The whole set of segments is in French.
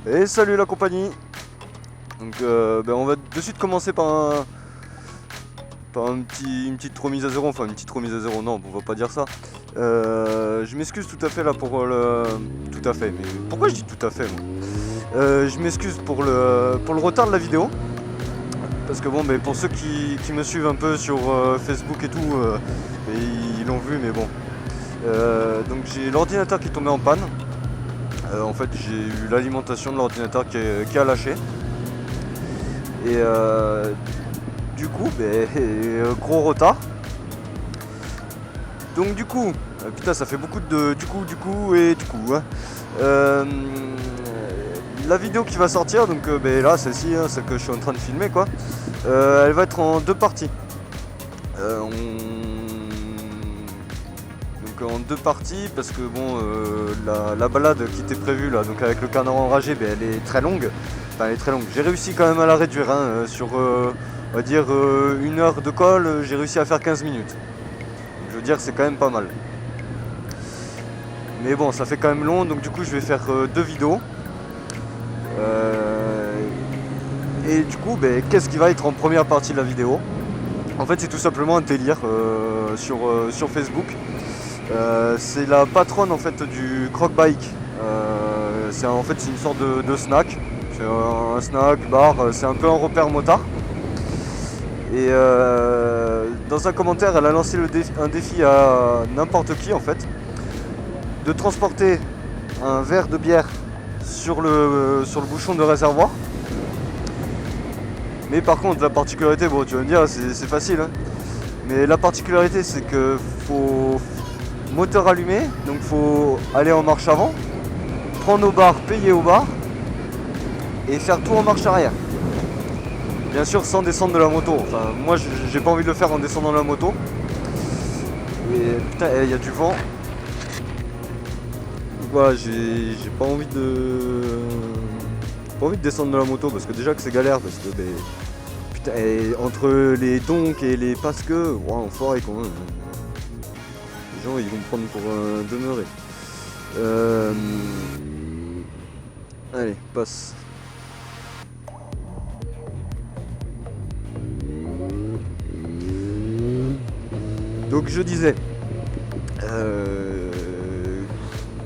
Et salut la compagnie. Donc on va de suite commencer par une petite remise à zéro, enfin une petite remise à zéro, non on va pas dire ça. Je m'excuse tout à fait là pour le... Tout à fait, mais pourquoi je dis tout à fait moi je m'excuse pour le retard de la vidéo. Parce que bon, mais pour ceux qui me suivent un peu sur Facebook et tout, ils l'ont vu, mais bon. Donc j'ai l'ordinateur qui est tombé en panne. En fait, j'ai eu l'alimentation de l'ordinateur qui a lâché. Et du coup, gros retard. Donc du coup, putain, ça fait beaucoup de du coup et du coup. Hein. La vidéo qui va sortir, donc là, celle-ci, hein, celle que je suis en train de filmer, quoi, elle va être en deux parties. Donc en deux parties parce que bon, la balade qui était prévue là, donc avec le canard enragé, elle est très longue. Enfin, elle est très longue. J'ai réussi quand même à la réduire, hein, sur on va dire une heure de call, j'ai réussi à faire 15 minutes. Je veux dire, c'est quand même pas mal. Mais bon, ça fait quand même long, donc du coup, je vais faire deux vidéos. Et du coup, qu'est-ce qui va être en première partie de la vidéo? En fait, c'est tout simplement un délire sur Facebook. C'est la patronne en fait du croc bike. C'est une sorte de snack. C'est un snack bar. C'est un peu un repère motard. Et dans un commentaire, elle a lancé un défi à n'importe qui en fait, de transporter un verre de bière sur le bouchon de réservoir. Mais par contre, la particularité, bon, tu vas me dire, c'est facile, hein. Mais la particularité, c'est que faut moteur allumé, donc faut aller en marche avant, prendre au bar, payer au bar, et faire tout en marche arrière. Bien sûr, sans descendre de la moto. Enfin, moi, j'ai pas envie de le faire en descendant de la moto. Et putain, il y a du vent. Voilà, j'ai pas envie de descendre de la moto parce que déjà que c'est galère parce que putain, entre les donks et les parce-que, enfoiré quand même. Les gens ils vont me prendre pour un demeuré. Allez, passe. Donc je disais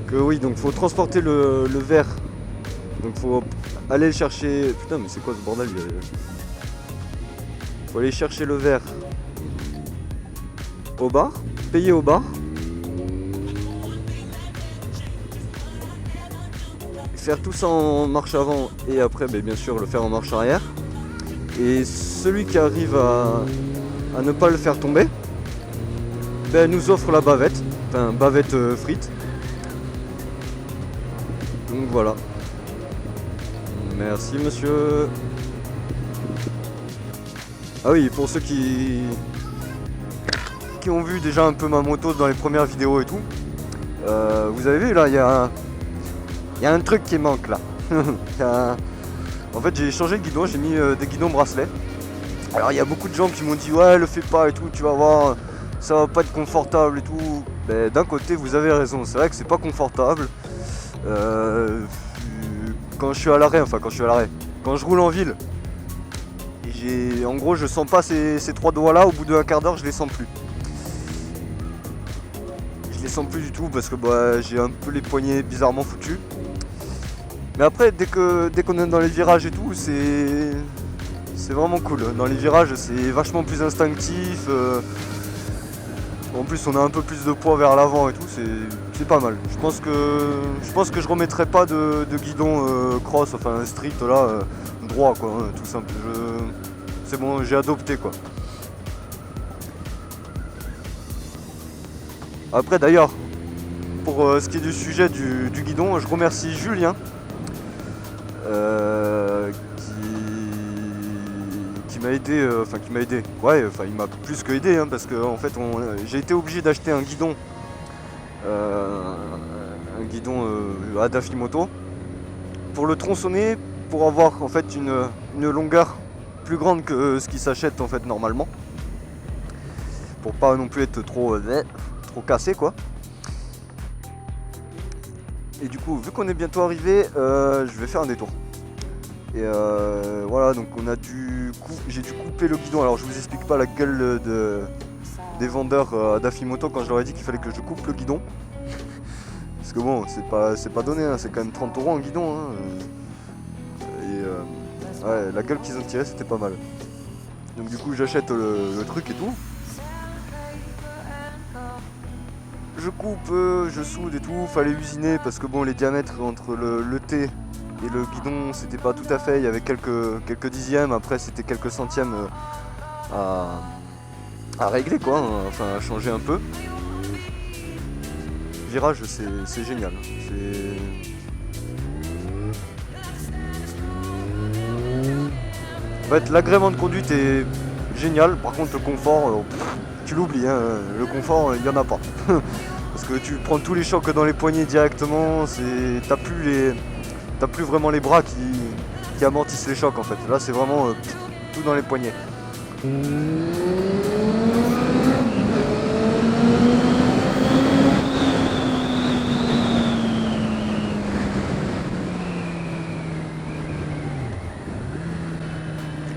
que oui, donc faut transporter le verre. Donc faut aller le chercher. Putain, mais c'est quoi ce bordel? Faut aller chercher le verre au bar, payer au bar, faire tout ça en marche avant et après bien sûr le faire en marche arrière. Et celui qui arrive à ne pas le faire tomber nous offre la bavette, enfin bavette frite. Donc voilà. Merci monsieur. Ah oui, pour ceux qui ont vu déjà un peu ma moto dans les premières vidéos et tout, vous avez vu là, il y a un truc qui manque là. En fait, j'ai changé le guidon, j'ai mis des guidons bracelets. Alors il y a beaucoup de gens qui m'ont dit ouais, le fais pas et tout, tu vas voir, ça va pas être confortable et tout. D'un côté, vous avez raison, c'est vrai que c'est pas confortable. Quand je suis à l'arrêt, quand je roule en ville, en gros, je sens pas ces trois doigts là, au bout d'un quart d'heure, je les sens plus. Je les sens plus du tout parce que j'ai un peu les poignets bizarrement foutus. Mais après, dès qu'on est dans les virages et tout, c'est vraiment cool. Dans les virages, c'est vachement plus instinctif. En plus, on a un peu plus de poids vers l'avant et tout, c'est pas mal. Je pense que je remettrai pas de guidon cross, enfin street là, droit quoi, hein, tout simple. C'est bon, j'ai adopté quoi. Après d'ailleurs, pour ce qui est du sujet du guidon, je remercie Julien qui m'a aidé, ouais, il m'a plus que aidé hein, parce que en fait j'ai été obligé d'acheter un guidon à Dafimoto pour le tronçonner, pour avoir en fait une longueur plus grande que ce qui s'achète en fait normalement, pour pas non plus être trop cassé quoi. Et du coup, vu qu'on est bientôt arrivé, je vais faire un détour. Et voilà, donc j'ai dû couper le guidon. Alors je vous explique pas la gueule des vendeurs d'Afimoto quand je leur ai dit qu'il fallait que je coupe le guidon. Parce que bon, c'est pas donné, hein, c'est quand même 30 € en guidon. Hein. Et ouais, la gueule qu'ils ont tirée, c'était pas mal. Donc du coup, j'achète le truc et tout. Je coupe, je soude et tout. Fallait usiner parce que bon, les diamètres entre le T et le guidon, c'était pas tout à fait. Il y avait quelques dixièmes. Après, c'était quelques centièmes à régler, quoi. Hein, enfin, à changer un peu. Virage, c'est génial. En fait, l'agrément de conduite est génial. Par contre, le confort, tu l'oublies. Hein. Le confort, il n'y en a pas. Parce que tu prends tous les chocs dans les poignets directement. T'as plus vraiment les bras qui amortissent les chocs en fait. Là, c'est vraiment tout dans les poignets.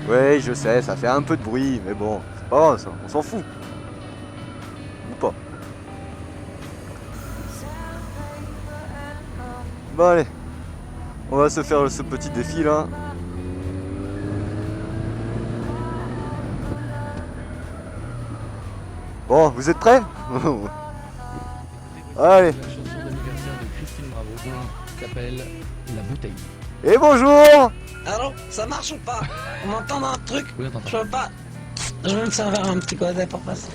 Ouais, je sais, ça fait un peu de bruit, mais bon, c'est pas grave ça, on s'en fout. Ou pas. Bon allez, on va se faire ce petit défi là. Bon, vous êtes prêts? Allez. La chanson d'anniversaire de Christine Bravo s'appelle La Bouteille. Et bonjour. Allô, ça marche ou pas? On m'entend dans un truc? Oui, on t'entend. Je veux pas. Je vais me servir un petit godet pour passer.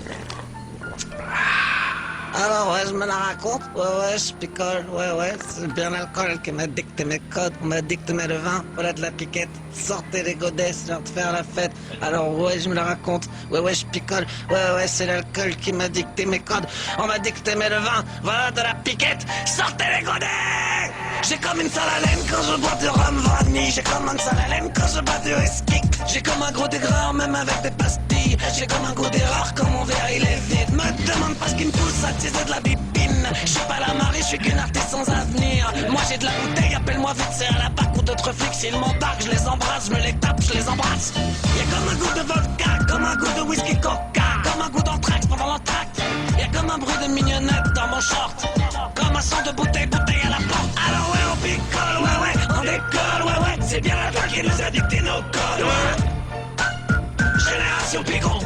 Alors ouais, je me la raconte. Ouais, je picole. Ouais, c'est bien l'alcool qui m'a dicté mes codes. On m'a dicté le vin. Voilà de la piquette. Sortez les godets, c'est l'heure de faire la fête. Alors ouais, je me la raconte. Ouais, je picole. Ouais, c'est l'alcool qui m'a dicté mes codes. On m'a dicté le vin. Voilà de la piquette. Sortez les godets. J'ai comme une sale haleine quand je bois du rhum vanille. J'ai comme une sale haleine quand je bois du whisky. J'ai comme un gros dégreur même avec des pastilles. J'ai comme un goût d'erreur quand mon verre il est vide. Me demande pas ce qui me pousse à teaser de la bibine. Je suis pas la Marie, je suis qu'une artiste sans avenir. Moi j'ai de la bouteille, appelle-moi vite, c'est à la bac ou d'autres flics. S'ils m'embarquent, je les embrasse, je me les tape, je les embrasse. Y'a comme un goût de vodka, comme un goût de whisky coca, comme un goût d'anthrax pendant l'entracte. Y'a comme un bruit de mignonnette dans mon short, comme un son de bouteille à la porte. Alors ouais, on picole, ouais, on décolle, ouais, c'est bien la toi qui nous a dicté nos codes, ouais. Génération Pigon.